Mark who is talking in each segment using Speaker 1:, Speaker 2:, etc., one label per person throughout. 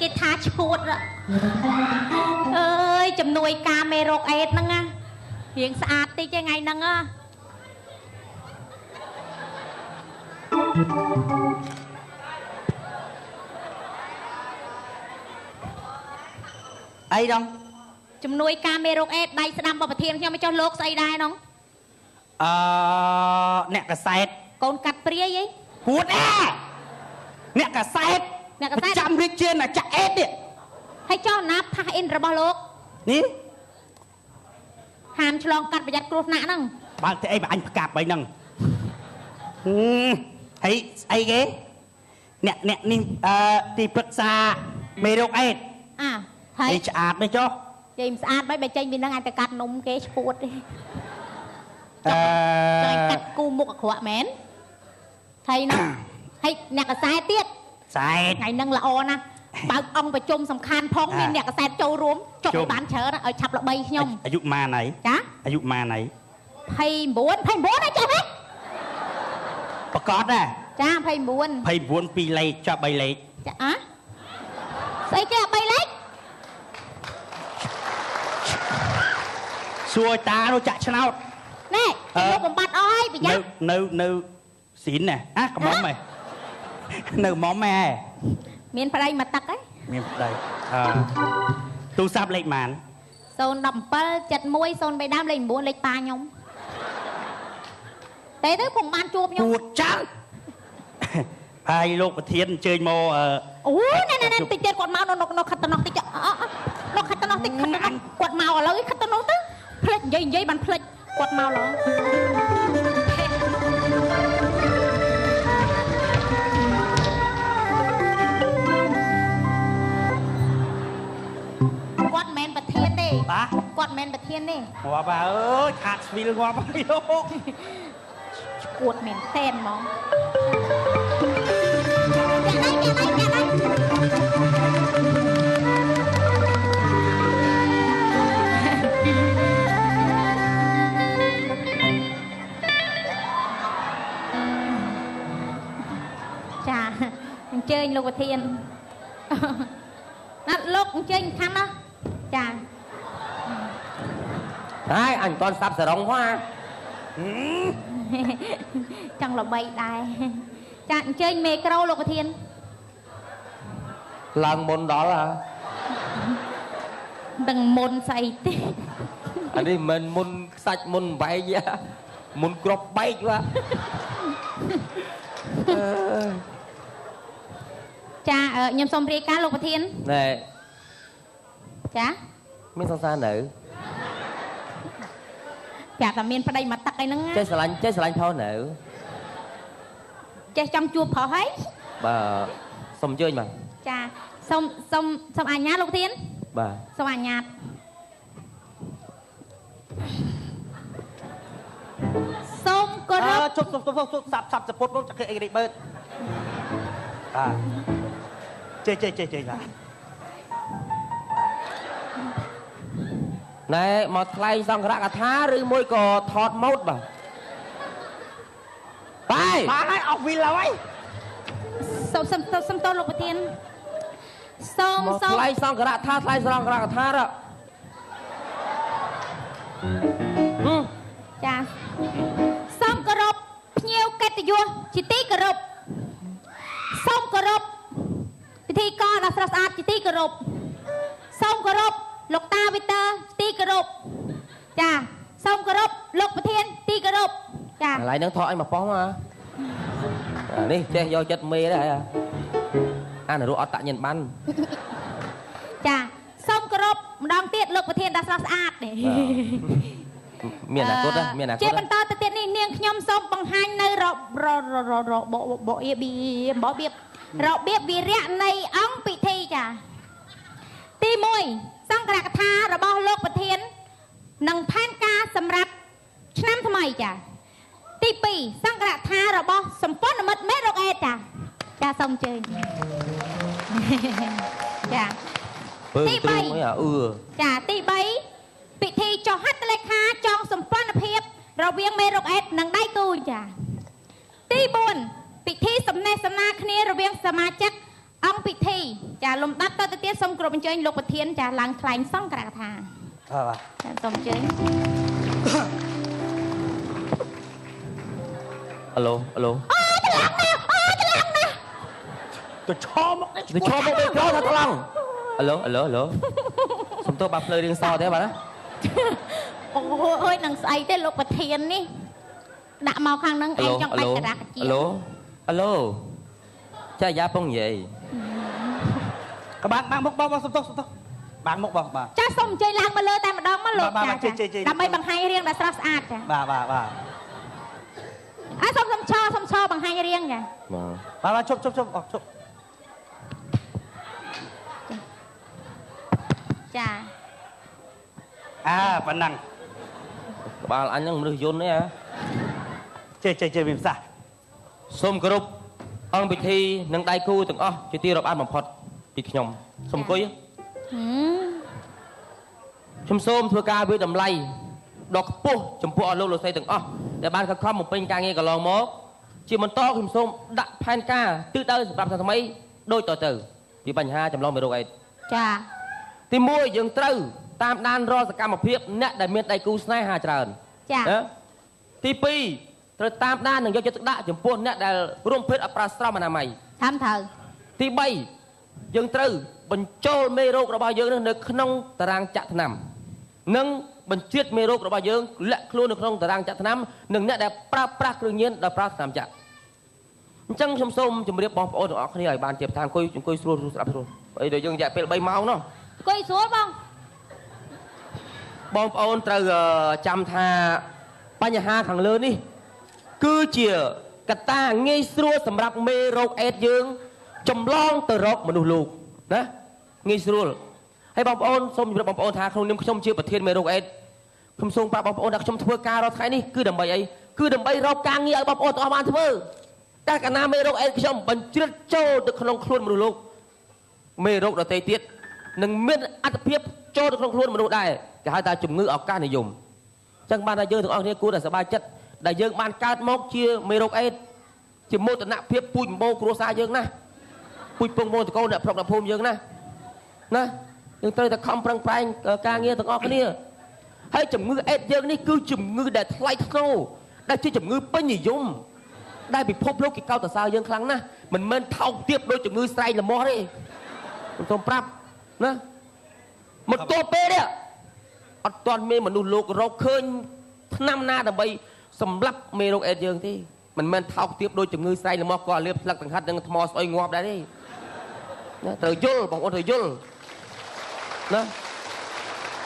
Speaker 1: គេថាឈួតអើយជំនួយការមេរោគអេដហ្នឹងណារៀងស្អាតតិចទេថ្ងៃហ្នឹង
Speaker 2: អីដង
Speaker 1: ជំនួយការមេរោគអេដដៃស្ដាំបបធានខ្ញុំមកចុះលោកស្អីដែរណង
Speaker 2: អ្នកកសែត
Speaker 1: កូនកាត់ព្រាយអី
Speaker 2: ពួតអ្នកកសែតចាំរាជាណាចាក់អេតនេះ
Speaker 1: ហើយចុះណាប់ថាអ៊ីនរបស់លោក
Speaker 2: នេះ
Speaker 1: ហាមឆ្លងកាត់ប្រយ័ត្នគ្រោះថ្នាក់ហ្នឹង
Speaker 2: បើតែអីបើអញផ្កាប់អីហ្នឹងហើយស្អីគេអ្នកនេះទីប្រឹក្សាមេរោគអេតហើយឆ្អាតមិនចុះ
Speaker 1: ចេញស្អាតមិនបើចេញពីហ្នឹងអាចទៅកាត់នំគេឈួតទេចាញ់កាត់គូមុខអាក្រក់មែនហើយណាហើយអ្នកកសែតទៀត
Speaker 2: សែត
Speaker 1: ថ្ងៃហ្នឹងល្អណាស់បើកអង្គប្រជុំសំខាន់ផងមានអ្នកកសែតចូលរួមចុះបានច្រើនឲ្យឆាប់ល្បីខ្ញុំ
Speaker 2: អាយុម៉ានហើយ
Speaker 1: ចា
Speaker 2: អាយុម៉ានហើយ
Speaker 1: 29ហើយចេះទេ
Speaker 2: ប្រកាសដែរ
Speaker 1: ចា29
Speaker 2: 2លេខចុះ3លេខ
Speaker 1: ចាស្អីគេ3លេខ
Speaker 2: សួរតានោះចាក់ឆ្នោត
Speaker 1: ណែលោកបំបត្តិអស់ហើយប្រយ័ត្ន
Speaker 2: នៅស៊ីនណាកំមុំហ៎នៅមុំហ៎
Speaker 1: មានប្តីមកទឹកហ៎
Speaker 2: មានប្តីទូរស័ព្ទលេខម៉ាន
Speaker 1: 017 71 03ដើមលេខ9លេខប៉ាខ្ញុំតែទៅពុំបានជួបខ្ញុំ
Speaker 2: ពួតចាំហើយលោកប្រធានអញ្ជើញមក
Speaker 1: អូណែតិចទៀតគាត់មកនៅខិតតំណោះតិចនៅខិតតំណោះតិចគាត់មកឥឡូវខិតតំណោះទៅផ្លេចនិយាយបានផ្លេចគាត់មកឡងគាត់មិនមែនប្រធានទេ
Speaker 2: បាទ
Speaker 1: គាត់មិនមែនប្រធានទេ
Speaker 2: ងាប់អើយខាតស្វីលងាប់ហើយ
Speaker 1: ឈួតមែនតែនហ្មងចាអញ្ជើញលោកប្រធានណាត់លោកអញ្ជើញខាងណាចា
Speaker 3: ហើយអញតន់ស្ដាប់សរងផង
Speaker 1: ចង់ល្បីដែរចាអញ្ជើញមេក្រូលោកប្រធាន
Speaker 3: ឡើងមុនដល់ហ៎
Speaker 1: ដឹងមុនស្អីទេ
Speaker 3: អានេះមិនមុនខ្សាច់មុនបែកមុនក្របបែកវ៉ា
Speaker 1: ចាខ្ញុំសូមរាយការណ៍លោកប្រធាន
Speaker 3: ណែ
Speaker 1: ចា
Speaker 3: មានសង្សារនៅ
Speaker 1: ប្រាប់តែមានប្តីមកទឹកអីហ្នឹង
Speaker 3: ចេះស្រឡាញ់ផោនៅ
Speaker 1: ចេះចង់ជួបប្រុសហើយ
Speaker 3: បាទសូមអញ្ជើញបាទ
Speaker 1: ចាសូមអញ្ញាតលោកប្រធាន
Speaker 3: បាទ
Speaker 1: សូមអញ្ញាតសូមគោរព
Speaker 2: ជប់សាប់សពុតមកចាក់អីរីបើចេះបាទ
Speaker 3: ណែមកថ្លែងសង្ឃរកថាឬមួយក៏ថតម៉ូតបាទ
Speaker 2: បានហើយអស់វិលហើយ
Speaker 1: សូមតលោកប្រធានសូម
Speaker 3: ថ្លែងសង្ឃរកថាថ្លែងសង្ឃរកថា
Speaker 1: ចាសូមគោរពភ្ញៀវកិត្តិយសជាទីគោរពសូមគោរពពិធីករដ៏ស្រស់ស្អាតជាទីគោរពសូមគោរពលោកតាវីទ័រទីគោរពចាសូមគោរពលោកប្រធានទីគោរពចា
Speaker 3: កន្លែងហ្នឹងថតអញមកប៉ោះមកនេះចេះយកចិត្តមេដែរអានរੂអត់តាក់ញិនបាន
Speaker 1: ចាសូមគោរពម្ដងទៀតលោកប្រធានដ៏ស្រស់ស្អាត
Speaker 3: មានអនាគតមានអនាគត
Speaker 1: ជាបន្តទៅទៀតនេះនាងខ្ញុំសូមបង្ហាញនៅរបៀបវិរៈនៃអង្គពិធីចាទី1សង្ឃរកថារបស់លោកប្រធាននិងផែនការសម្រាប់ឆ្នាំថ្មីចាទី2សង្ឃរកថារបស់សម្ព័ន្ធមិត្តមេរោគអេដចាសូមអញ្ជើញចាទី3ចាទី3ពិធីចុះហត្ថលេខាចងសម្ព័ន្ធភាពរវាងមេរោគអេដនិងដៃគូចាទី4ពិធីសំណេះសំណាលគ្នារវាងសមាជិក អង្គពិធីចាលំដាប់តទៅទៀតសូមគោរពអញ្ជើញលោកប្រធានចាឡើងថ្លែងសង្ឃរកថា
Speaker 2: បាទ
Speaker 1: ចាសូមអញ្ជើញ
Speaker 3: អាឡូអាឡូ
Speaker 2: ទៅឈរមក
Speaker 3: ទៅឈរមកទៅក្រោយថាថ្លង់អាឡូអាឡូអាឡូសុំទោសបាទភ្លើរៀងសទេបាទណា
Speaker 1: អូយនឹងស្អីទេលោកប្រធាននេះដាក់មកខាងហ្នឹងឯងចង់ដាច់តារាកជា
Speaker 3: អាឡូអាឡូចាយ៉ាពងនិយាយ
Speaker 2: ក្បាក់បាំងមុខបងសុំទោសបាំងមុខបងបាទ
Speaker 1: ចាសូមអញ្ជើញឡើងមកលើតែម្ដងមកលោកចាដើម្បីបង្ហាញរាងដ៏ស្រស់ស្អាតចា
Speaker 2: បាទ
Speaker 1: អើសូមឈរបង្ហាញរាងចា
Speaker 2: បាទជប់
Speaker 1: ចា
Speaker 2: ប៉ុណ្ណឹង
Speaker 3: ក្បាលអញហ្នឹងមនុស្សយន្តទេ
Speaker 2: ចេះវិសា
Speaker 3: សូមគោរពអង្គពិធីនិងដៃគូទាំងអស់ជាទីរាប់អានបំផុតពីខ្ញុំសូមអង្គុយខ្ញុំសូមធ្វើការវិតម្លៃដ៏ខ្ពស់ចំពោះអស់លោកលោកស្រីទាំងអស់ដែលបានខិតខំបំពេញការងារកន្លងមកជាបន្តខ្ញុំសូមដាក់ផែនការទិសដៅសម្រាប់ថ្មីដូចតទៅពីបញ្ហាចម្លងមេរោគអេដស៍
Speaker 1: ចា
Speaker 3: ទី1យើងត្រូវតាមដានរាល់សកម្មភាពអ្នកដែលមានដៃគូស្នេហាច្រើន
Speaker 1: ចា
Speaker 3: ទី2ត្រូវតាមដាននិងយកចិត្តទុកដាក់ចំពោះអ្នកដែលរួមភេទអត់ប្រើស្រោមអនាម័យ
Speaker 1: ត្រូវ
Speaker 3: ទី3យើងត្រូវបញ្ចូលមេរោគរបស់យើងនៅក្នុងតារាងចាក់ថ្នាំនិងបញ្ជាតិមេរោគរបស់យើងលាក់ខ្លួននៅក្នុងតារាងចាក់ថ្នាំនិងអ្នកដែលប្រើប្រាស់គ្រឿងញៀនដែលប្រើថ្នាំចាក់អញ្ចឹងខ្ញុំសូមជម្រាបបងប្អូនទាំងអស់គ្នាឲ្យបានជាប្រធានអង្គុយស្រួលស្ដាប់ស្រួលអីដល់យើងរយៈពេល3ម៉ោងនោះ
Speaker 1: អង្គុយស្រួល
Speaker 3: បងប្អូនត្រូវចាំថាបញ្ហាខាងលើនេះគឺជាកត្តាងាយស្រួលសម្រាប់មេរោគអេដស៍យើងចម្លងទៅរកមនុស្សលោកណាងាយស្រួលហើយបងប្អូនសូមជម្រាបបងប្អូនថាក្នុងនាមខ្ញុំជាប្រធានមេរោគអេដស៍ខ្ញុំសូមប្រាប់បងប្អូនថាខ្ញុំធ្វើការរាល់ថ្ងៃនេះគឺដើម្បីអីគឺដើម្បីរកការងារឲ្យបងប្អូនទាំងអស់បានធ្វើតែកាលណាមេរោគអេដស៍ខ្ញុំបញ្ជ្រាបចូលទៅក្នុងខ្លួនមនុស្សលោកមេរោគដទៃទៀតនឹងមានអត្ថភាពចូលទៅក្នុងខ្លួនមនុស្សដែរគេហៅថាជំងឺឱកាសនិយមអញ្ចឹងបានថាយើងទាំងអស់គ្នាគួរតែសប្បាយចិត្តដែលយើងបានកើតមកជាមេរោគអេដស៍ជាមោទនភាពពូជម្បូរគ្រួសារយើងណាពូជពងវងតកូនអ្នកប្រុកអ្នកភូមិយើងណាយើងត្រូវតែខំប្រឹងប្រែងការងារទាំងអស់គ្នាហើយជំងឺអេដស៍យើងនេះគឺជំងឺដែលថ្លៃថ្នូរដែលជាជំងឺពេញនិយមដែលពិភពលោកគេកោតសរសើរយើងខ្លាំងណាស់មិនមែនថោកទាបដូចជំងឺស្រែកលមាស់ទេខ្ញុំសូមប្រាប់ណាមកទល់ពេលនេះអត់ទាន់មានមនុស្សលោករកឃើញថ្នាំណាដើម្បីសម្លាប់មេរោគអេដស៍យើងទេមិនមែនថោកទាបដូចជំងឺស្រែកលមាស់ក៏លាបស្លឹកដង្ហាត់និងថ្មស្អុយងាប់ដែរទេណាត្រូវយល់បងប្អូនត្រូវយល់ណា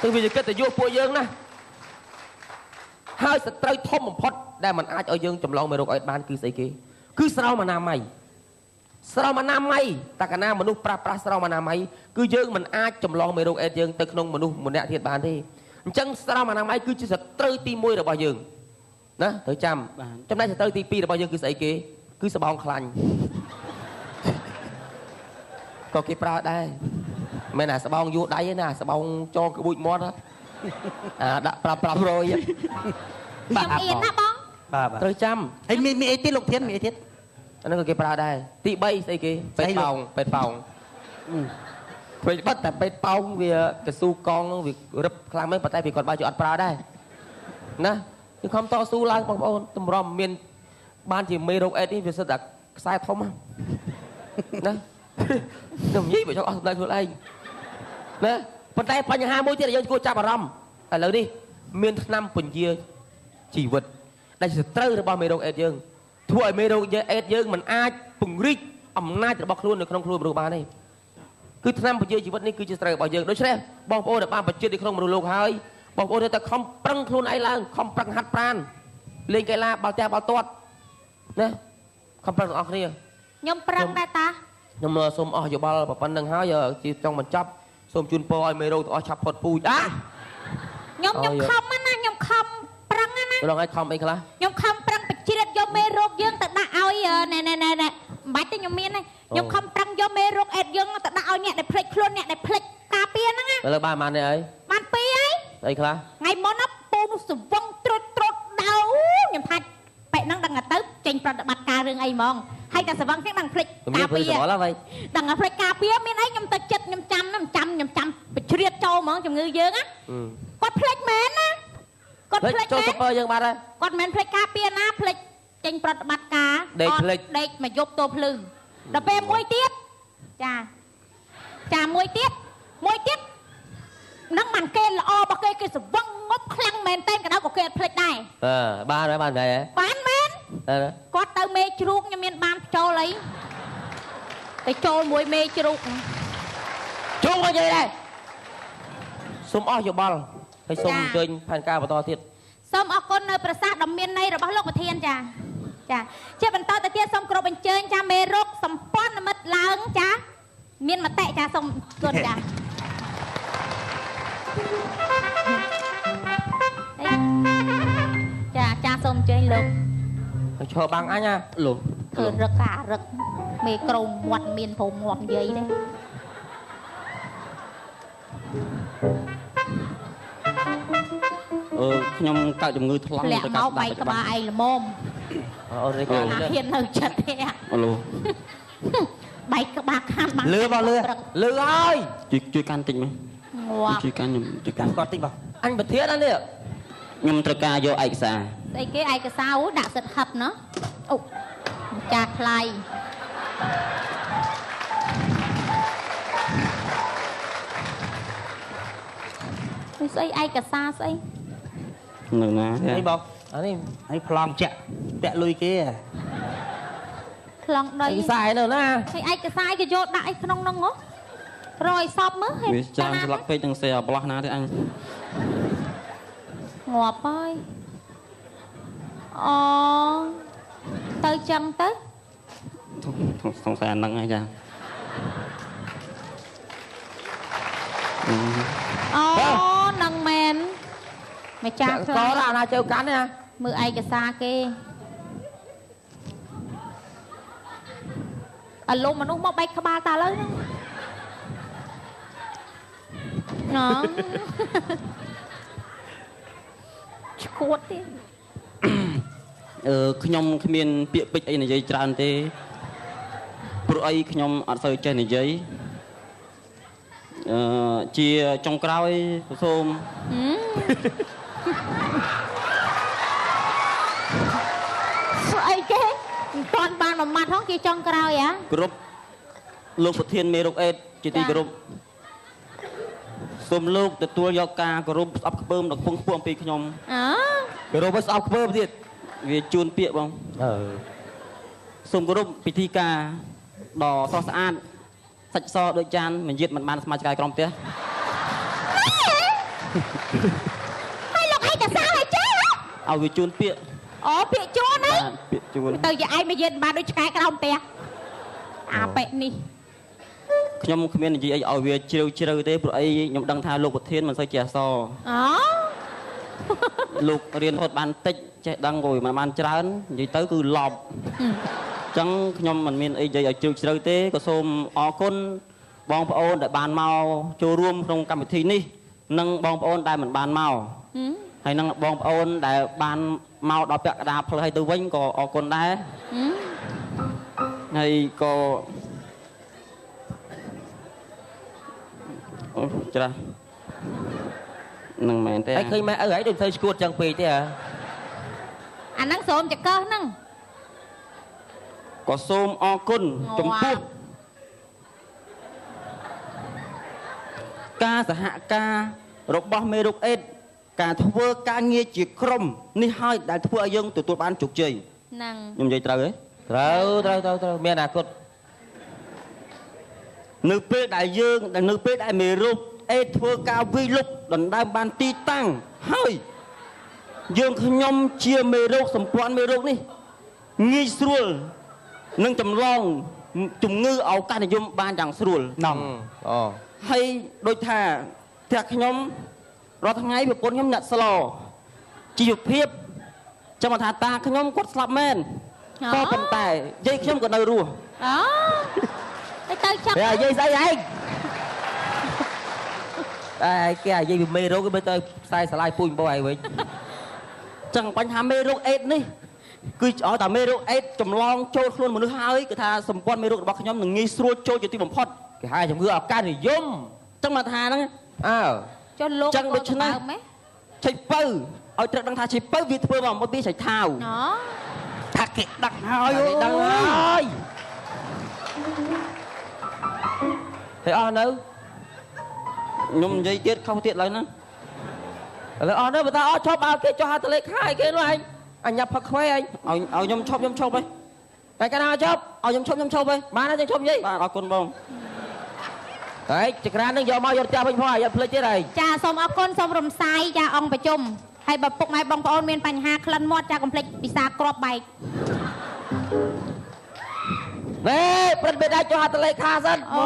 Speaker 3: គឺវាគិតតែយកពួកយើងណាហើយសត្រូវធំបំផុតដែលมันអាចឲ្យយើងចម្លងមេរោគអេដស៍បានគឺស្អីគេគឺស្រោមអនាម័យតែកាលណាមនុស្សប្រើប្រាស់ស្រោមអនាម័យគឺយើងមិនអាចចម្លងមេរោគអេដស៍យើងទៅក្នុងមនុស្សម្នាក់ទៀតបានទេអញ្ចឹងស្រោមអនាម័យគឺជាសត្រូវទី1របស់យើងណាត្រូវចាំចំណែកសត្រូវទី2របស់យើងគឺស្អីគេគឺស្បោងខ្លាញ់ក៏គេប្រើដែរមែនអាស្បោងយួរដៃទេណាស្បោងចងក្បួចមាត់ដាក់500
Speaker 1: ខ្ញុំអៀនណាបង
Speaker 3: ត្រូវចាំ
Speaker 2: ហើយមានអីទៀតលោកធានមានអីទៀត
Speaker 3: អាហ្នឹងក៏គេប្រើដែរទី3ស្អីគេពេទ្យប៉ោងធ្វើបាត់តែពេទ្យប៉ោងវាកស៊ូកងវារឹបខ្លាំងមែនប៉ុន្តែវាគាត់បើជាអត់ប្រើដែរណាគឺខំតស៊ូឡើងបងប្អូនតម្រាំមានបានជាមេរោគអេដស៍នេះវាសិតតែខ្សែធំណាខ្ញុំនិយាយបើចង់អស់សម្ដែងខ្លួនឯងណាប៉ុន្តែបញ្ហាមួយទៀតដែលយើងគួរចាប់អារម្មណ៍ឥឡូវនេះមានថ្នាំពន្យាជីវិតដែលជាសត្រូវរបស់មេរោគអេដស៍យើងធ្វើឲ្យមេរោគអេដស៍យើងមិនអាចពង្រីកអំណាចរបស់ខ្លួននៅក្នុងខ្លួនមនុស្សបានទេគឺថ្នាំពន្យាជីវិតនេះគឺជាសត្រូវរបស់យើងដូច្នេះបងប្អូនដែលបានបញ្ជានៅក្នុងមនុស្សលោកហើយបងប្អូនត្រូវតែខំប្រឹងខ្លួនឯងឡើងខំប្រឹងហាត់ប្រាណលេងកីឡាបាល់ទះបាល់ទាត់ណាខំប្រឹងទាំងអស់គ្នា
Speaker 1: ខ្ញុំប្រឹងដែរតា
Speaker 3: ខ្ញុំសូមអស់យោបល់ប៉ុណ្្នឹងហើយជាចង់បញ្ចប់សូមជូនពរឲ្យមេរោគទាំងអស់ឆាប់ផុតពូជ
Speaker 1: ខ្ញុំខំណាខ្ញុំខំប្រឹងណា
Speaker 3: រងឲ្យខំអីខ្លះ
Speaker 1: ខ្ញុំខំប្រឹងបញ្ជ្រាបយកមេរោគយើងទៅដាក់ឲ្យណែមិនបាច់ទេខ្ញុំមានខ្ញុំខំប្រឹងយកមេរោគអេដស៍យើងទៅដាក់ឲ្យអ្នកដែលភ្លេចខ្លួនអ្នកដែលភ្លេចការពារហ្នឹងណា
Speaker 3: ឥឡូវបាននេះអី
Speaker 1: បាន2ហើយ
Speaker 3: អីខ្លះ
Speaker 1: ថ្ងៃមុនពូនោះស្វឹងត្រុតដៅខ្ញុំថាពេលហ្នឹងដឹងទៅចេញប្រតិបត្តិការរឿងអីហ្មង ហើយតែសវឹងគេដឹងភ្លេច
Speaker 3: មាន
Speaker 1: ការ
Speaker 3: ព្រឹ
Speaker 1: ពា
Speaker 3: ក
Speaker 1: រ
Speaker 3: សបល់ហើយ
Speaker 1: ដឹងតែភ្លេចការពារមានអីខ្ញុំទៅចិត្តខ្ញុំចាំបញ្ជ្រៀតចូលហ្មងជំងឺយើងណាគាត់ភ្លេចមែនណាគាត់
Speaker 3: ភ្លេច
Speaker 1: ភ្លេច
Speaker 3: ចូល
Speaker 1: មែន
Speaker 3: សពើយើងបាត់ហើយ
Speaker 1: គាត់មិនភ្លេចការពារណាភ្លេចចេញប្រតិបត្តិការ
Speaker 3: ដេកភ្លេច
Speaker 1: ដេកមកយប់ទោភ្លឺដល់ពេលមួយទៀតចាមួយទៀតនឹងមិនគេល្អរបស់គេគេសវឹងងប់ខ្លាំងមែនតែក៏ដល់ក៏គេអត់ភ្លេចដែរ
Speaker 3: បានហើយបានហើយ
Speaker 1: បានមែនគាត់ទៅមេជ្រូកខ្ញុំមានបានចូលអីទៅចូលមួយមេជ្រូក
Speaker 3: ជុំមកនិយាយដែរសូមអស់យោបល់ហើយសូមអញ្ជើញផែនការបន្តទៀត
Speaker 1: សូមអរគុណនៅប្រសាសន៍ដ៏មានន័យរបស់លោកប្រធានចាជាបន្តទៅទៀតសូមគោរពអញ្ជើញចាមេរុកសម្ព័ន្ធមិត្តឡើងចាមានមតិចាសូមគុណចាសូមអញ្ជើញលោក
Speaker 3: ហើយឈរបាំងអញណាលោក
Speaker 1: គឺរឹកមេក្រមមាត់មានព្រមងាប់និយាយដែរ
Speaker 2: ខ្ញុំកើតជំងឺថ្លង់
Speaker 1: លាក់មកបែកក្បាលឯងល្មម
Speaker 3: អូននេះគេ
Speaker 1: ហ៊ាននៅចិត្តទេ
Speaker 2: អូឡូ
Speaker 1: បែកក្បាលខាងបាន
Speaker 3: លឺហើយ
Speaker 2: ជួយកាន់តិចមក
Speaker 1: ងាប់
Speaker 2: ជួយកាន់ខ្ញុំជួយកាន់គាត់តិចបង
Speaker 3: អញប្រធានណានេះ
Speaker 2: ខ្ញុំត្រូវការយកឯកសារ
Speaker 1: ស្អីគេឯកសារដាក់សិតហឹបណោះអូចាថ្លៃស្អីឯកសារស្អី
Speaker 2: នៅណា
Speaker 3: នេះបងអានេះ
Speaker 2: ហើយប្លង់ចាក់ពាក់លុយគេ
Speaker 1: ខ្លងដី
Speaker 3: ឯកសារនៅណា
Speaker 1: ហើយឯកសារគេយកដាក់អីក្នុងហ្នឹងហ៎រយសពមើលហេតុ
Speaker 2: វាចាំស្លាប់ពេកទាំងសេអាប្លោះណាទេអញ
Speaker 1: ងាប់ហើយអូទៅចឹងទៅ
Speaker 2: សង្ស័យអាហ្នឹងហើយចា
Speaker 1: អូនឹងមែនម្ចាស់
Speaker 3: ក
Speaker 1: ខ្លះ
Speaker 3: អាណាជើកាន់ណា
Speaker 1: មើលឯកសារគេអលុំមនុស្សមកបែកក្បាលតើឥឡូវហ្នឹងណ៎ឈួតទេ
Speaker 2: ខ្ញុំគ្មានពាក្យពេចន៍អីនិយាយច្រើនទេព្រោះអីខ្ញុំអត់សូវចេះនិយាយជាចុងក្រោយសូម
Speaker 1: ស្អីគេមិនទាន់បានមួយម៉ាត់ហងជាចុងក្រោយហ៎
Speaker 2: គ្រប់លោកប្រធានមេរុកអេតជាទីគោរពសូមលោកទទួលយកការគោរពស្អប់ខ្ពើមដល់ខ្ពង់ខ្ពស់អំពីខ្ញុំ
Speaker 1: អើ
Speaker 3: គេរកស្អប់ខ្ពើមទៀត
Speaker 2: វាជួនពាក្យបងសូមគោរពពិធីការដ៏ស្រស់ស្អាតសាច់សដូចចានមិនយឺតមិនបានស្មាច់ឆ្កែក្រំផ្ទះ
Speaker 1: ហើយលោកឯកសារឲ្យចេះ
Speaker 2: ឲ្យវាជួនពាក្យ
Speaker 1: អូពាក្យជួនហី
Speaker 2: ពាក្យជួន
Speaker 1: ទៅយាយឯងមកយិនបានដូចឆ្កែក្រោមផ្ទះអាប៉ែនេះ
Speaker 2: ខ្ញុំគ្មាននិយាយអីឲ្យវាជ្រៅទេព្រោះអីខ្ញុំដឹងថាលោកប្រធានមិនសូវចេះអក្សរ
Speaker 1: អូ
Speaker 2: លោករៀនរហូតបានតិចចេះដឹងក៏មិនបានច្រើននិយាយទៅគឺឡប់អញ្ចឹងខ្ញុំមិនមានអីនិយាយឲ្យជ្រៅទេក៏សូមអរគុណបងប្អូនដែលបានមកចូលរួមក្នុងកម្មវិធីនេះនិងបងប្អូនដែលមិនបានមកហើយនឹងបងប្អូនដែលបានមកដល់ពាក់កណ្ដាលផ្លូវឲ្យទៅវិញក៏អរគុណដែរហើយក៏អូច្រាស់នឹងមែនទេ
Speaker 3: ហើយឃើញម៉ែឪហើយដូចទៅឈួតចឹងពេកទេហ៎
Speaker 1: អាហ្នឹងសូមចកឹះហ្នឹង
Speaker 2: ក៏សូមអរគុណចំពោះការសហការរបស់មេរុកអេតការធ្វើការងារជាក្រុមនេះហើយដែលធ្វើឲ្យយើងទទួលបានជោគជ័យ
Speaker 1: ហ្នឹង
Speaker 2: ខ្ញុំនិយាយត្រូវទេ
Speaker 3: ត្រូវមានអនាគត
Speaker 2: នៅពេលដែលមេរុកអេតធ្វើការវិលុកដណ្ដើមបានទីតាំងហើយយើងខ្ញុំជាមេរុកសម្ព័ន្ធមេរុកនេះងាយស្រួលនឹងចម្លងជំងឺឱកាសនិយមបានយ៉ាងស្រួល
Speaker 3: អូ
Speaker 2: ហើយដូចថាផ្ទះខ្ញុំរាល់ថ្ងៃប្រពន្ធខ្ញុំអ្នកស្លជីវភាពចាំថាតាខ្ញុំគាត់ស្លាប់មែនក៏ប៉ុន្តែយាយខ្ញុំក៏នៅរស់
Speaker 1: អូទៅចាប់
Speaker 3: និយាយស្អីឯងគេនិយាយពីមេរោគគេទៅខ្សែស្រឡាយពូជបោះឯងវិញ
Speaker 2: ចឹងបញ្ហាមេរោគអេដនេះ គឺឲ្យតែមេរោគអេដចម្លងចូលខ្លួនមនុស្សហើយគឺថាសម្ព័ន្ធមេរោគរបស់ខ្ញុំនឹងងាយស្រួលចូលជាទីបំផុត
Speaker 3: គេហៅជំងឺឱកាសនិយម
Speaker 2: ចឹងមកថាហ្នឹង
Speaker 3: អើ
Speaker 1: ចុះលោក
Speaker 2: ចឹងដូច្នេះឆៃបើឲ្យត្រូវដឹងថាឆៃបើវាធ្វើមកពីឆៃថាវ
Speaker 1: ណ៎
Speaker 2: ថាគេដាក់ហើយ
Speaker 3: គេដឹងហើយហើយអស់នៅ
Speaker 2: ខ្ញុំនិយាយទៀតខុសទៀតឡើយណា
Speaker 3: ឥឡូវអស់នៅបើថាអស់ឈប់ឲ្យគេចុះហៅតលេខខាយគេនោះឯងអញញ៉ាប់ផឹកខ្វែឯង
Speaker 2: ឲ្យខ្ញុំឈប់ខ្ញុំឈប់ហី
Speaker 3: តែកាលណាចប់
Speaker 2: ឲ្យខ្ញុំឈប់ខ្ញុំឈប់ហី
Speaker 3: បានហើយខ្ញុំនិយាយ
Speaker 2: បាទអរគុណបង
Speaker 3: ហើយចក្រាននឹងយកមកយកផ្ទះវិញផងឲ្យភ្លេចទៀតហើយ
Speaker 1: ចាសូមអរគុណសូមរំសាយចាអង្គប្រជុំហើយបើពុកម៉ែបងប្អូនមានបញ្ហាក្លិនមាត់ចាកុំភ្លេចពិសាគ្រាប់បែក
Speaker 3: ណែព្រឹកបេដាចុះហៅតលេខខាសិន
Speaker 1: អូ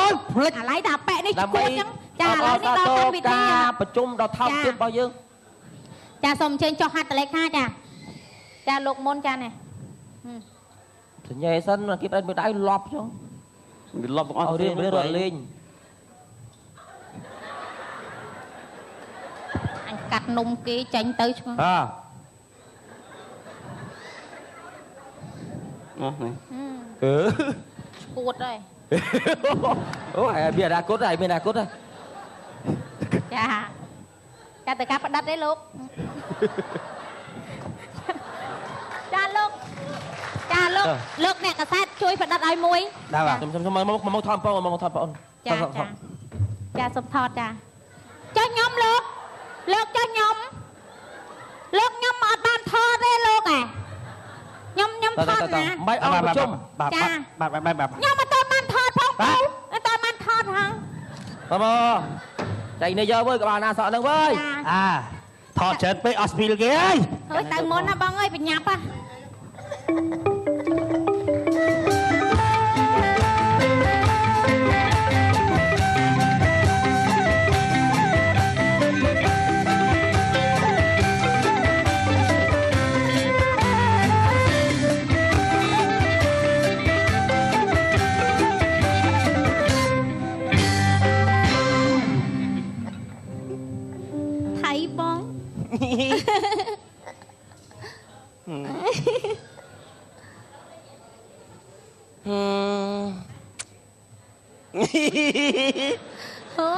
Speaker 1: យភ្លេចអាឡៃតាប៉ែនេះឈួតចឹងចាឥឡូវនេះដល់កម្មវិធី
Speaker 3: ការប្រជុំដល់ថោកទៀតរបស់យើង
Speaker 1: ចាសូមអញ្ជើញចុះហត្ថលេខាចាចាលោកមុនចានេះ
Speaker 3: សញ្ញេសិនគេប្រឹកបេដាចលប់ចុះ
Speaker 2: វាលប់បងអស់
Speaker 3: ឲ្យរៀបរត់លេង
Speaker 1: អញកាត់នំគេចាញ់ទៅឆ្ងល់
Speaker 3: អើ
Speaker 2: អស់នេះ
Speaker 3: អឺ
Speaker 1: ឈួតហើយ
Speaker 3: អូហើយមានអនាគតហើយមានអនាគតហើយ
Speaker 1: ចាចាទៅការផ្ដិតទេលោកចាលោកចាលោកលោកអ្នកកសែតជួយផ្ដិតឲ្យមួយ
Speaker 3: ដែរបាទខ្ញុំមកថតបងមកថតបង
Speaker 1: ចាចាសុំថតចាចុះខ្ញុំលោកចុះខ្ញុំលោកខ្ញុំអត់បានថតទេលោកខ្ញុំថតណា
Speaker 3: បាយអស់ប្រជុំ
Speaker 2: បាទ
Speaker 1: ខ្ញុំអត់បានថតផងពូអត់បានថតហង
Speaker 3: បងចៃនេះយកវើក្បាលណាសក់ហ្នឹងវើយ
Speaker 2: អាថតច្រើនពេកអស់ស្ពីលគេហើយ
Speaker 1: ហើយទៅមុនណាបងអើយបញ្ញាប់ហ่ะ ថៃបង ហើ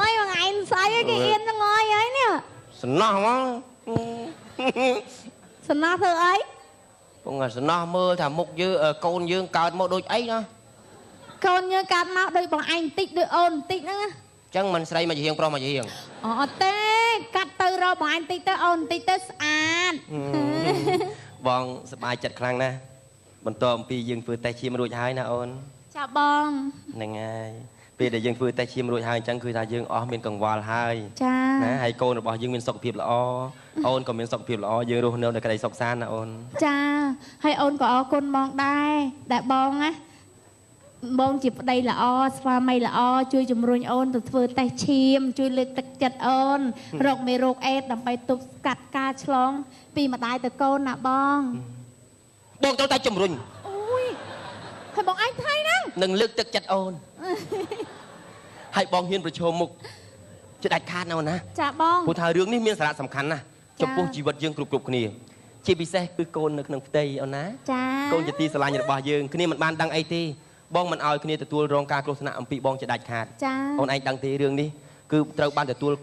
Speaker 1: យបងឯងស្អីគេអៀនហ្នឹងហើយនេះ
Speaker 4: សំណោះហ្មង
Speaker 1: សំណោះធ្វើអី
Speaker 4: បងសំណោះមើលថាមុខយើងកូនយើងកើតមកដូចអីណា
Speaker 1: កូនយើងកាត់មកដូចបងឯងតិចដូចអូនតិចហ្នឹង
Speaker 4: អញ្ចឹងមិនស្រីមកជារៀងប្រុសមកជារៀង
Speaker 1: អត់ទេកាត់ទៅរកបងឯងតិចទៅអូនតិចទៅស្អាត
Speaker 4: បងសប្បាយចិត្តខ្លាំងណាស់បន្តអំពីយើងធ្វើតេស្តឈាមរួចហើយណាអូន
Speaker 1: ចាបង
Speaker 4: ហ្នឹងហើយពេលដែលយើងធ្វើតេស្តឈាមរួចហើយអញ្ចឹងគឺថាយើងអស់មានកង្វល់ហើយ
Speaker 1: ចា
Speaker 4: ណាហើយកូនរបស់យើងមានសុខភាពល្អអូនក៏មានសុខភាពល្អយើងរស់នៅในក្តីសុខសាន្តណាអូន
Speaker 1: ចាហើយអូនក៏អរគុណបងដែរដែលបងណាបងជាប្តីល្អស្វាមីល្អជួយជំរុញអូនទៅធ្វើតេស្តឈាមជួយលើកទឹកចិត្តអូនរកមេរោគអេដដើម្បីទប់ស្កាត់ការឆ្លងពីម្ដាយទៅកូនណាបង
Speaker 4: បងត្រូវតែជំរុញ
Speaker 1: អូយហើយបងឯងថៃហ្នឹង
Speaker 4: នឹងលើកទឹកចិត្តអូនហើយបងហ៊ានប្រឈមមុខជាដាច់ខាតណាអូនណា
Speaker 1: ចាបង
Speaker 4: ព្រោះថារឿងនេះមានសារៈសំខាន់ណាស់ចំពោះជីវិតយើងគ្រប់គ្នាជាពិសេសគឺកូននៅក្នុងផ្ទៃអូនណា
Speaker 1: ចា
Speaker 4: កូនជាទីស្រឡាញ់របស់យើងគ្នាមិនបានដឹងអីទេបងមិនអោយគ្នាទទួលរងការគ្រោះថ្នាក់អំពីបងជាដាច់ខាត
Speaker 1: ចា
Speaker 4: អូនឯងដឹងទេរឿងនេះគឺត្រូវបានទទួល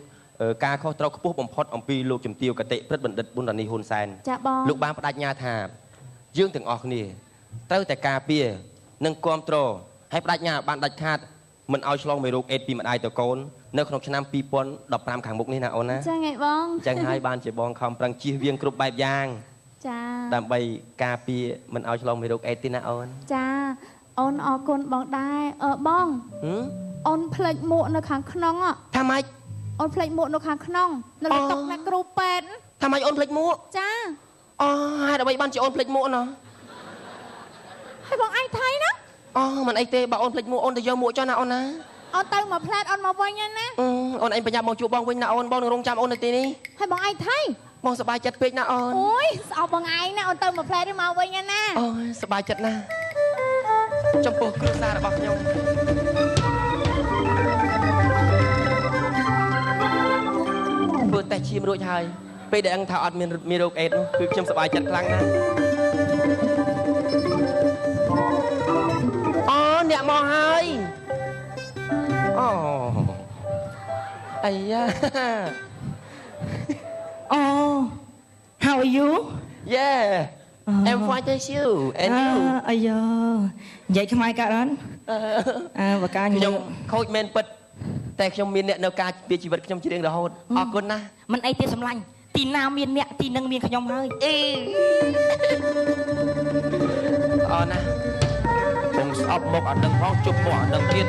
Speaker 4: ការខុសត្រូវខ្ពស់បំផុតអំពីលោកជំទាវកតិព្រឹទ្ធបណ្ឌិតប៊ុនរ៉ានីហ៊ុនសែន
Speaker 1: ចាបង
Speaker 4: លោកបានបដិញ្ញាថាយើងទាំងអស់គ្នាត្រូវតែការពារនិងគ្រប់គ្រងហើយបដិញ្ញាបានដាច់ខាតមិនអោយឆ្លងមេរោគអេដពីម្ដាយទៅកូននៅក្នុងឆ្នាំ2015ខាងមុខនេះណាអូនណា
Speaker 1: ចឹងហីបង
Speaker 4: ចឹងហើយបានជាបងខំប្រឹងជៀសវាងគ្រប់បែបយ៉ាង
Speaker 1: ចា
Speaker 4: ដើម្បីការពារមិនឲ្យឆ្លងមេរោគអេដទេណាអូន
Speaker 1: ចាអូនអរគុណបងដែរបង អូនផ្លេចមួកនៅខាងក្នុង
Speaker 4: ថាម៉េច
Speaker 1: អូនផ្លេចមួកនៅខាងក្នុងនៅលើតុអ្នកគ្រូពេទ្យ
Speaker 4: ថាម៉េចអូនភ្លេចមួក
Speaker 1: ចា
Speaker 4: អូហេតុអ្វីបានជាអូនភ្លេចមួកណោះ
Speaker 1: ហើយបងឯងថៃណា
Speaker 4: អូមិនអីទេបើអូនភ្លេចមួកអូនទៅយកមួកចុះណាអូនណា
Speaker 1: អូនទៅមកផ្លែតអូនមកវិញណា
Speaker 4: អូនឯងបញ្ញាប់មកជួបបងវិញណាអូនបងនឹងរងចាំអូននៅទីនេះ
Speaker 1: ហើយបងឯងថៃ
Speaker 4: បងសប្បាយចិត្តពេកណាអូន
Speaker 1: អូយស្អប់បងឯងណាអូនទៅមកផ្លែតមកវិញណា
Speaker 4: អូយសប្បាយចិត្តណាស់ចំពោះគ្រួសាររបស់ខ្ញុំធ្វើតេស្តឈាមរួចហើយពេលដែលអង្គថាអត់មានរោគអេដនោះគឺខ្ញុំសប្បាយចិត្តខ្លាំងណាស់ អាយ៉ា
Speaker 5: Oh, how are you?
Speaker 4: Yeah I'm fine thank you and you
Speaker 5: អាយ៉ានិយាយខ្មែរកាត់អត់បើកាញ
Speaker 4: ខ្ញុំខូចមែនពិតតែខ្ញុំមានអ្នកនៅការពីជីវិតខ្ញុំជារៀងរហូតអរគុណណា
Speaker 5: មិនអីទៀតសម្លាញ់ទីណាមានអ្នកទីនឹងមានខ្ញុំហើយ
Speaker 4: អរណា
Speaker 3: ខ្ញុំស្អប់មកអានឹងផងជប់មកអានឹងទៀត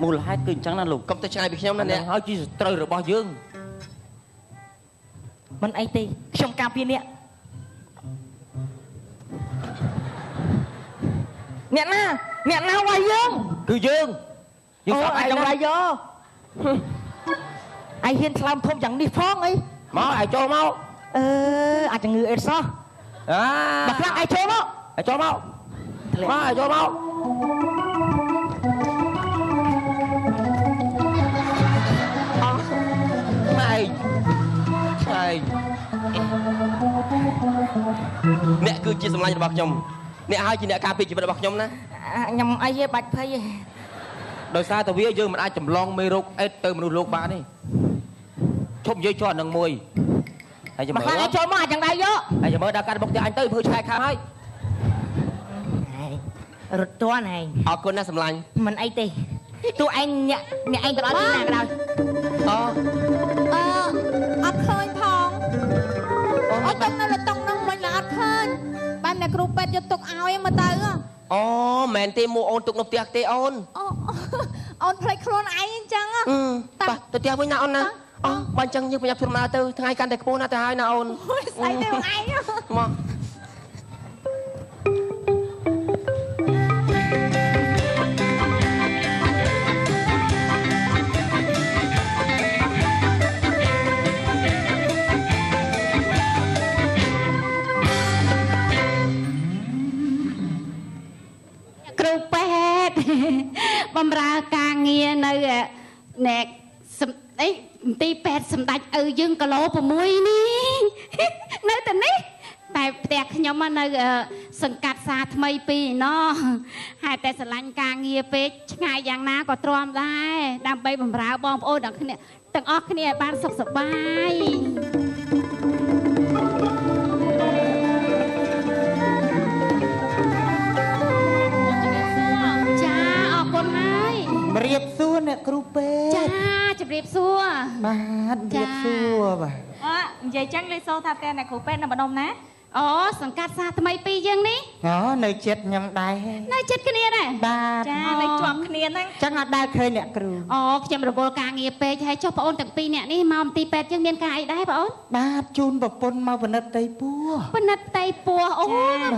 Speaker 2: មូលហេតុគឺអញ្ចឹងណាលោក
Speaker 4: កុំទៅឆ្ងាយពីខ្ញុំណា
Speaker 3: អា
Speaker 4: អ្នក
Speaker 3: នឹងហើយជាសត្រូវរបស់យើង
Speaker 5: មិនអីទេខ្ញុំការពារអ្នកណាវាយយើង
Speaker 3: គឺយើង
Speaker 5: អូ
Speaker 3: ស្អប់
Speaker 5: អា
Speaker 3: ឯ
Speaker 5: យ
Speaker 3: ង
Speaker 5: នឹង
Speaker 3: ណា
Speaker 5: វាយយកអាយហ៊ានឆ្លើមធំយ៉ាងនេះផងអី
Speaker 3: មកឲ្យចូលមក
Speaker 5: អាចជំងឺអេដសោះ
Speaker 3: អា
Speaker 5: បើខ្លាំងអាយចូលមក
Speaker 3: ឲ្យចូលមកមកឲ្យចូលមកអស់ណៃឆ្ងាយ
Speaker 4: អ្នកគឺជាសម្លាញ់របស់ខ្ញុំអ្នកហើយជាអ្នកការពារជីវិតរបស់ខ្ញុំណា
Speaker 5: ខ្ញុំអីទេបាច់ភ័យទេ
Speaker 3: ដោយសារតែវាយើងមិនអាចចម្លងមេរោគអេដទៅមនុស្សលោកបានទេឈប់និយាយជាប់នឹងមួយហើយចាំ
Speaker 5: បើ
Speaker 3: មើ
Speaker 5: ខ្លាំង
Speaker 3: ល
Speaker 5: អាយចូលមកអាចយ៉ាងដែរយក
Speaker 3: ហើយចាំមើលដល់កាត់បុកផ្ទះអញទៅធ្វើឆ្កែខាងហើយ
Speaker 5: រត់ទាន់ឯង
Speaker 4: អរគុណណាសម្លាញ់
Speaker 5: មិនអីទេទោះឯងអ្នកឯងទៅដល់ទីណាក៏ដោយ
Speaker 4: អ
Speaker 1: អត់ឃើញផងអត់ទុកនៅលើតុនោះមិនឡើយអត់ឃើញបានអ្នកគ្រូពេទ្យយកទុកឲ្យមកទៅ
Speaker 4: អូមែនទេមួអូនទុកនៅផ្ទះទេអូន
Speaker 1: អូនភ្លេចខ្លួនឯងអញ្ចឹង
Speaker 4: បាទទៅផ្ទះវិញណាអូនណាអូបើអញ្ចឹងយើងប្រញាប់ធ្វើដំណើរទៅថ្ងៃកាន់តែខ្ពស់ណាស់ទៅហើយណាអូន
Speaker 1: ស្អីទៅឯង
Speaker 4: មក
Speaker 1: គ្រូពេទ្យបំរើការងារនៅអ្នកអីទីពេទ្យសម្ដេចឪយើងគីឡូ6នេះនៅតែនេះតែផ្ទះខ្ញុំនៅសង្កាត់សាថ្មី2ណោះហើយតែស្រឡាញ់ការងារពេកឆ្ងាយយ៉ាងណាក៏ទ្រាំដែរដើម្បីបំរើបងប្អូនទាំងគ្នាទាំងអស់គ្នាឲ្យបានសុខសប្បាយចាអរគុណហើយ
Speaker 5: រៀបសួរអ្នកគ្រូពេទ្យ
Speaker 1: ចាជម្រាបសួរ
Speaker 5: បាទរៀបសួរបាទ
Speaker 1: និយាយចឹងលេខសូថាផ្ទះអ្នកគ្រូពេទ្យនៅម្ដុំណាអូសង្កាត់សាថ្មី2យើងនេះ
Speaker 5: អូនៅចិត្តខ្ញុំដែរ
Speaker 1: នៅចិត្តគ្នាដែរ
Speaker 5: បាទ
Speaker 1: ចានៅជាប់គ្នាហ្នឹង
Speaker 5: ចឹងអត់ដែលឃើញអ្នកគ្រូ
Speaker 1: អូខ្ញុំរវល់ការងារពេកហើយចុះបងអូនទាំងពីរអ្នកនេះមកមន្ទីរពេទ្យយើងមានការអីដែរបងអូន
Speaker 5: បាទជូនប្រពន្ធមកពិនិត្យដីពោះ
Speaker 1: ពិនិត្យផ្ទៃពោះអូ
Speaker 5: បាទ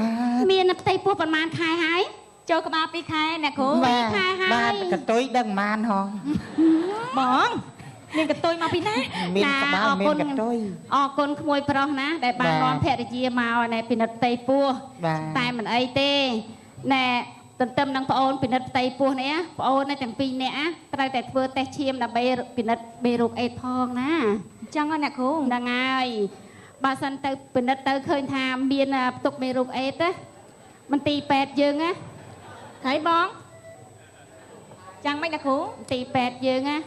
Speaker 1: មានផ្ទៃពោះប្រហែលខែហើយចូលក្បាល2ខែអ្នកគ្រូ
Speaker 5: បាទ
Speaker 1: 2ខែហើ
Speaker 5: បាទ
Speaker 1: យក
Speaker 5: តុយដឹងម៉ានហង
Speaker 1: បងមានកតុយមកពីណា
Speaker 5: មានក្បាលមានកតុយ
Speaker 1: អរគុណក្មួយប្រុសណាដែលបាន
Speaker 5: បាទ
Speaker 1: នាំភរិយាមកណែពិនិត្យផ្ទៃពោះ
Speaker 5: បាទ
Speaker 1: តែមិនអីទេណែទន្ទឹមនឹងប្អូនពិនិត្យផ្ទៃពោះនេះប្អូននៅទាំងពីរនាក់ត្រូវតែធ្វើតេស្តឈាមដើម្បីពិនិត្យមេរោគអេដផងណាអញ្ចឹងអ្នកគ្រូហ្នឹងហើយបើសិនទៅពិនិត្យទៅឃើញថាមានផ្ទុកមេរោគអេដណាមន្ទីរពេទ្យយើងណាហើយបងចាំមិនអ្នកគ្រូមន្ទីរពេទ្យយើងណា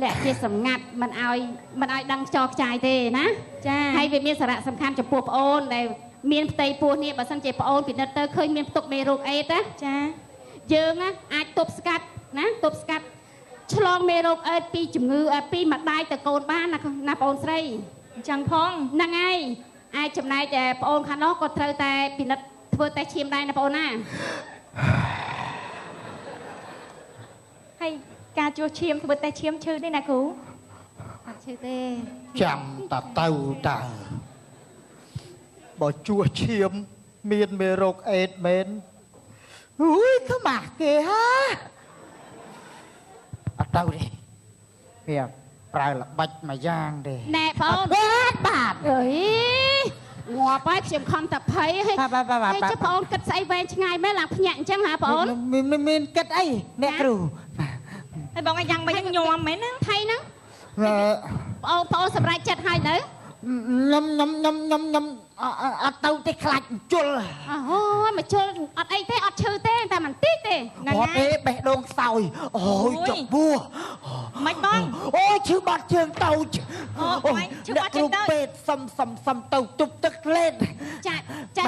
Speaker 1: លក្ខជាសម្ងាត់មិនឲ្យដឹងខ្ចរខ្ចាយទេណាចាហើយវាមានសារៈសំខាន់ចំពោះប្អូនដែលមានផ្ទៃពោះនេះបើសិនជាប្អូនពិនិត្យទៅឃើញមានផ្ទុកមេរោគអេដណាចាយើងណាអាចទប់ស្កាត់ណាទប់ស្កាត់ឆ្លងមេរោគអេដពីជំងឺពីម្ដាយទៅកូនបានណាប្អូនស្រីអញ្ចឹងផងហ្នឹងហើយអាចចំណែកប្អូនខាងនោះក៏ត្រូវតែពិនិត្យធ្វើតេស្តឈាមដែរណាប្អូនណាហើយការជួសឈាមធ្វើតេស្តឈាមឈឺទេណាគ្រូអត់ឈឺទេ
Speaker 6: ចាំតាទៅតើបើជួសឈាមមានមេរោគអេដមែនអុយខ្មាស់គេហាអត់ទៅទេវាប្រើល្បិចមួយយ៉ាងទេ
Speaker 1: ណែបងបាទអើយងាប់ហើយខ្ញុំខំតែភ័យហើយហើយចុះបងគិតស្អីវែងឆ្ងាយមែនឡើងភ្ញាក់អញ្ចឹងហ៎បង
Speaker 6: មានគិតអីអ្នកគ្រូ
Speaker 1: ហើយបងយ៉ាងមិនញោមមែនហ្នឹងថៃហ្នឹងបងសម្រេចចិត្តហើយនៅ
Speaker 6: ខ្ញុំអត់ទៅទេខ្លាចជុល
Speaker 1: អូមកជុលអត់អីទេអត់ឈឺទេតែមិនតិចទេ
Speaker 6: អត់ទេបេះដូងខ្សោយអូយចុកពោះ
Speaker 5: មិនបង
Speaker 6: អូយឈឺបាត់ជើងទៅ
Speaker 5: អូមិនឈឺបាត់ជើងទៅ
Speaker 6: ពេទ្យសំទៅជប់ទឹកលេត
Speaker 1: ចា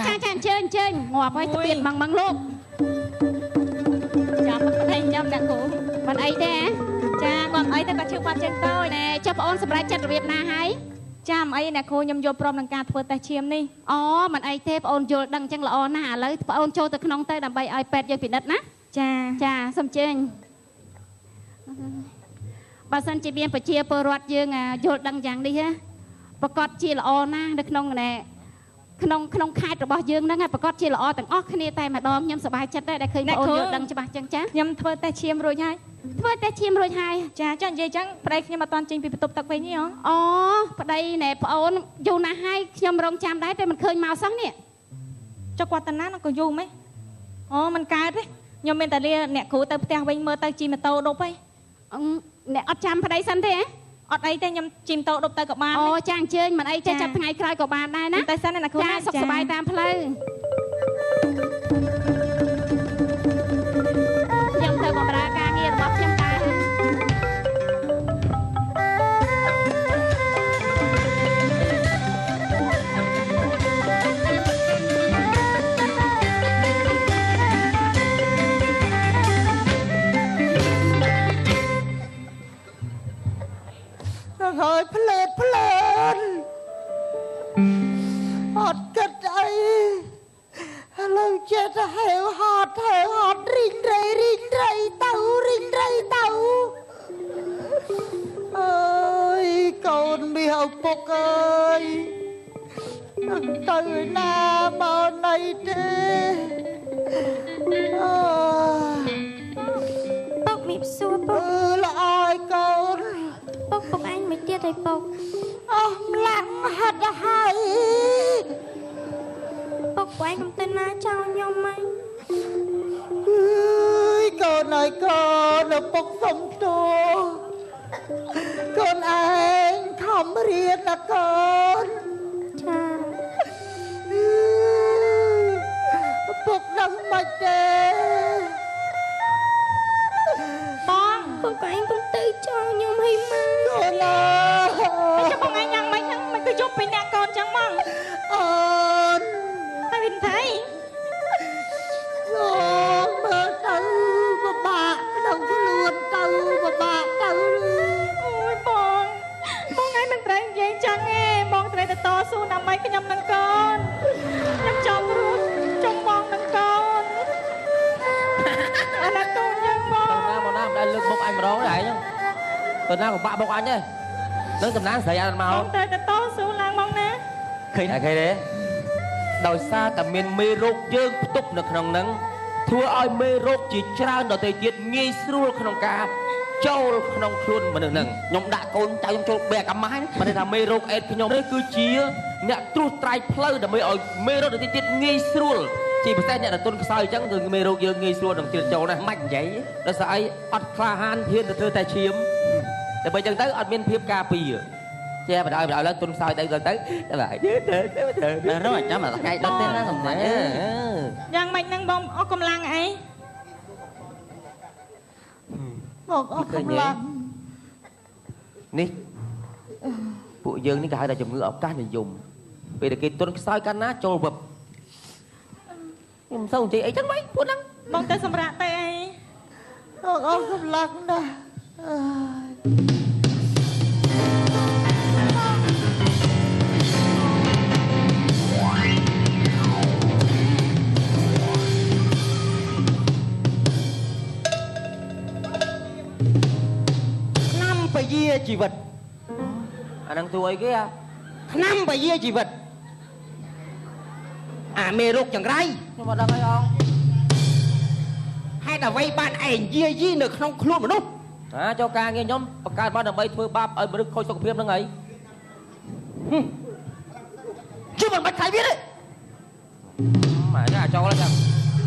Speaker 1: អញ្ជើញងាប់ហើយទៅទៀតម៉ងលោកចាំប្តីចាំអ្នកគ្រូមិនអីទេចាគាត់អីទៅគាត់ឈឺបាត់ជើងទៅណែចុះបងអូនសម្រាប់ចិត្តរបៀបណាហើយចាំអីអ្នកគ្រូខ្ញុំយល់ព្រមនឹងការធ្វើតេស្តឈាមនេះអូមិនអីទេបងអូនយល់ដឹងអញ្ចឹងល្អណាស់ឥឡូវបងអូនចូលទៅក្នុងទៅដើម្បីឲ្យពេទ្យយើងពិនិត្យណាចាសូមជើញបើសិនជាមានប្រជាពលរដ្ឋយើងយល់ដឹងយ៉ាងនេះប្រកាសជាល្អណាស់នៅក្នុងក្នុងខេត្តរបស់យើងហ្នឹងប្រកាសជាល្អទាំងអស់គ្នាតែម្ដងខ្ញុំសប្បាយចិត្តដែរដែលឃើញបងអូនយល់ដឹងច្បាស់ចឹងចាខ្ញុំធ្វើតេស្តឈាមរួចហើយចានិយាយចឹងប្តីខ្ញុំអត់ទាន់ចេញពីបន្ទប់ទឹកវិញទេអូប្តីណែបងអូនយូរណាស់ហើយខ្ញុំរងចាំដែរតែមិនឃើញមកសោះនេះចុះគាត់តាណាក៏យូរម៉េចអូមិនកើតទេខ្ញុំមានតែលាអ្នកគ្រូទៅផ្ទះវិញមើលទៅជិះម៉ូតូដប់ហីអ្នកអត់ចាំប្តីសិនទេអត់អីទេខ្ញុំជិះម៉ូតូដប់ទៅក៏បានអូចាអញ្ជើញមិនអីទេចាប់ថ្ងៃក្រោយក៏បានដែរណាតែសិនណាគ្រូចាសុខសប្បាយតាមផ្លូវខ្ញុំទៅបម្រើការងាររបស់ខ្ញុំដែរ
Speaker 6: ហើយផ្លេតអត់គិតអីឥឡូវចេះតែហេវហត់រីងរៃទៅអើយកូនមាសឪពុកអើយនឹងទៅណាមកណីទេ
Speaker 7: ពុកមីសួរពុក
Speaker 6: ល្អឲ្យកូន
Speaker 7: ពុកអញមិនទៀតឲ្យពុក
Speaker 6: អស់ម្លាំងហាត់ហើយ
Speaker 7: ពុកអញកុំទៅណាចោលខ្ញុំហ្នឹង
Speaker 6: កូនអើយកូនឪពុកសុំទោសកូនឯងខំរៀនណាកូន
Speaker 7: ចា
Speaker 6: ឪពុកដឹងមិនទេ
Speaker 7: បងពុកអញកុំទៅចោលខ្ញុំឲ្យមក
Speaker 6: កូនអើយ
Speaker 5: ចាំបងអញយ៉ាងម៉េចហ្នឹងមិនគឺជប់ពីអ្នកកូនចឹងហ្មង
Speaker 6: អូន
Speaker 5: ហើយវិញថៃ
Speaker 6: មើលទៅពិបាកក្នុងខ្លួនទៅពិបាកទៅ
Speaker 5: អូយបងអញមិនត្រូវនិយាយចឹងទេបងត្រូវតែតស៊ូដើម្បីខ្ញុំនឹងកូនខ្ញុំចង់រស់ចង់បងនឹងកូនអាណាកូនយ៉ាងបង
Speaker 3: ទៅណាមកណាមិនដែលលើកមុខអញម្ដងទេឯងទៅណាក៏បាក់មុខអញទេនឹងតំណាងស្រីអត់មក
Speaker 5: បងត្រូវតែតស៊ូឡើងមកណា
Speaker 3: ឃើញទេដោយសារតែមានមេរោគយើងផ្ទុកនៅក្នុងហ្នឹងធ្វើឲ្យមេរោគជាច្រើនដទៃទៀតងាយស្រួលក្នុងការចូលក្នុងខ្លួនមនុស្សហ្នឹងខ្ញុំដាក់កូនចៅខ្ញុំចូលបែកអាម៉ាស់មិនថាមេរោគអេដខ្ញុំនេះគឺជាអ្នកត្រួសត្រាយផ្លូវដើម្បីឲ្យមេរោគដទៃទៀតងាយស្រួលជាពិសេសអ្នកដែលទុនខ្សោយអញ្ចឹងគឺមេរោគយើងងាយស្រួលនឹងជ្រៀតចូលណាមិននិយាយដោយសារអីអត់ក្លាហានហ៊ានទៅធ្វើតែឈាមតែបើអញ្ចឹងទៅអត់មានភាពការពារចេះបដ ாய் ឡើងទុនខ្សោយទៅតែបាទទៅរកចាំតែថ្ងៃដុតទេណាសំណាញ់
Speaker 5: យ៉ាងម៉េចហ្នឹងបងអស់កម្លាំងអី
Speaker 6: បងអស់កម្លាំង
Speaker 3: នេះពួកយើងនេះគេហៅថាជំងឺឱកាសនិយមពេលតែគេទុនខ្សោយកាលណាចូលវឹបខ្ញុំមិនសូវនិយាយអីចឹងហ្មងពួកហ្នឹង
Speaker 5: បងទៅសម្រាប់ទៅអី
Speaker 6: បងអស់កម្លាំងណាស់ពយាជីវិត
Speaker 3: អានឹងទួអីគេ
Speaker 6: ឆ្នាំពយាជីវិតអាមេរោគចង្រៃ
Speaker 3: ខ្ញុំអត់ដឹងអីអង
Speaker 6: ហេតុអ្វីបានឯងយាយីនៅក្នុងខ្លួនមនុស្ស
Speaker 3: ចូលការងារខ្ញុំបង្កើតមកដើម្បីធ្វើបាបឲ្យមនុស្សខូចសុខភាពហ្នឹងហើយ
Speaker 6: ជួយមិនបាច់ខ្លាចវាទេ
Speaker 3: ម៉ែចាចូលហើយចាំ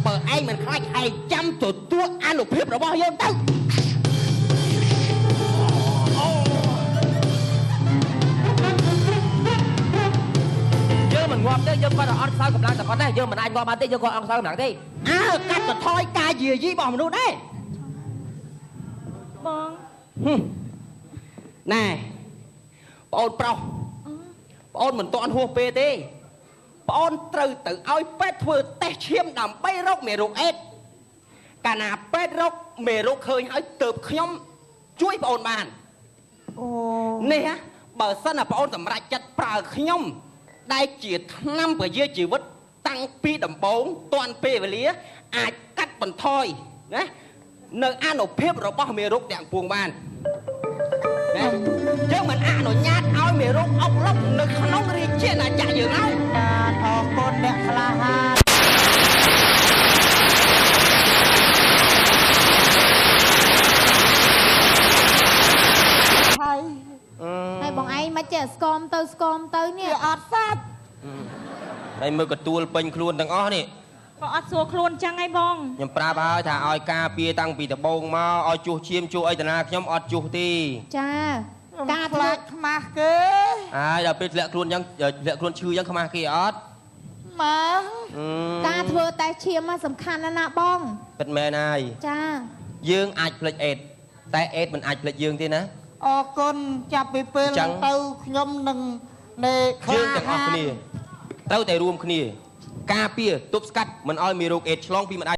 Speaker 6: បើឯងមិនខ្លាចឯងចាំទទួលអានុភាពរបស់យើងទៅ
Speaker 3: មិនងាប់ទេយើងគាត់អត់ខ្សោយកម្លាំងតែគាត់ដែរយើងមិនអាចងាប់បានទេយើងគាត់អត់ខ្សោយកម្លាំងទេ
Speaker 6: កាត់បន្ថយការយាយីរបស់មនុស្សដែរ
Speaker 5: បង
Speaker 3: ណែបងអូនប្រុសបងអូនមិនតន់ហួសពេលទេបងអូនត្រូវទៅឲ្យពេទ្យធ្វើតេស្តឈាមដើម្បីរកមេរោគអេដស៍កាលណាពេទ្យរកមេរោគឃើញហើយទើបខ្ញុំជួយបងអូនបានអូនេះបើសិនណាបងអូនសម្រេចចិត្តប្រើខ្ញុំដែលជាថ្នាំពជាជីវិតតាំងពីដំបូងតាន់ពេលវេលាអាចកាត់បន្ថយណានៅអានុភាពរបស់មេរោគទាំងពួងបានណាយើងមិនអនុញ្ញាតឲ្យមេរោគអុកឡុកនៅក្នុងរាជាណាចក្រយើងឡើយ
Speaker 6: បាទអរគុណអ្នកក្លាហាន
Speaker 1: ហើយបងឯងមិនចេះស្គមទៅនេះអត់សាច់
Speaker 4: ហើយមើលកទួលពេញខ្លួនទាំងអស់នេះ
Speaker 5: ក៏អត់សួរខ្លួនចឹងហើយបង
Speaker 4: ខ្ញុំប្រាប់ហើយថាឲ្យការពារតាំងពីដំបូងមកឲ្យជួសឈាមជួសអីតាណាខ្ញុំអត់ជួសទេ
Speaker 1: ចាការ
Speaker 6: ខ្លាចខ្មាស់គេ
Speaker 4: ហើយដល់ពេលធ្លាក់ខ្លួនអញ្ចឹងធ្លាក់ខ្លួនឈឺអញ្ចឹងខ្មាស់គេអត់
Speaker 6: ម៉ា
Speaker 1: ការធ្វើតែឈាមសំខាន់ណាស់បង
Speaker 4: ពិតមែនហើយ
Speaker 1: ចា
Speaker 4: យើងអាចផ្លេចអេដស៍តែអេដស៍មិនអាចផ្លេចយើងទេណា
Speaker 6: អរគុណចាប់ពីពេលទៅខ្ញុំនឹងនៃខ្
Speaker 4: យើង
Speaker 6: លា
Speaker 4: ទាំងអស់
Speaker 6: ហាន
Speaker 4: គ្នាត្រូវតែរួមគ្នាការពារទប់ស្កាត់មិនឲ្យមេរោគអេដស៍ឆ្លងពីម្ដាយ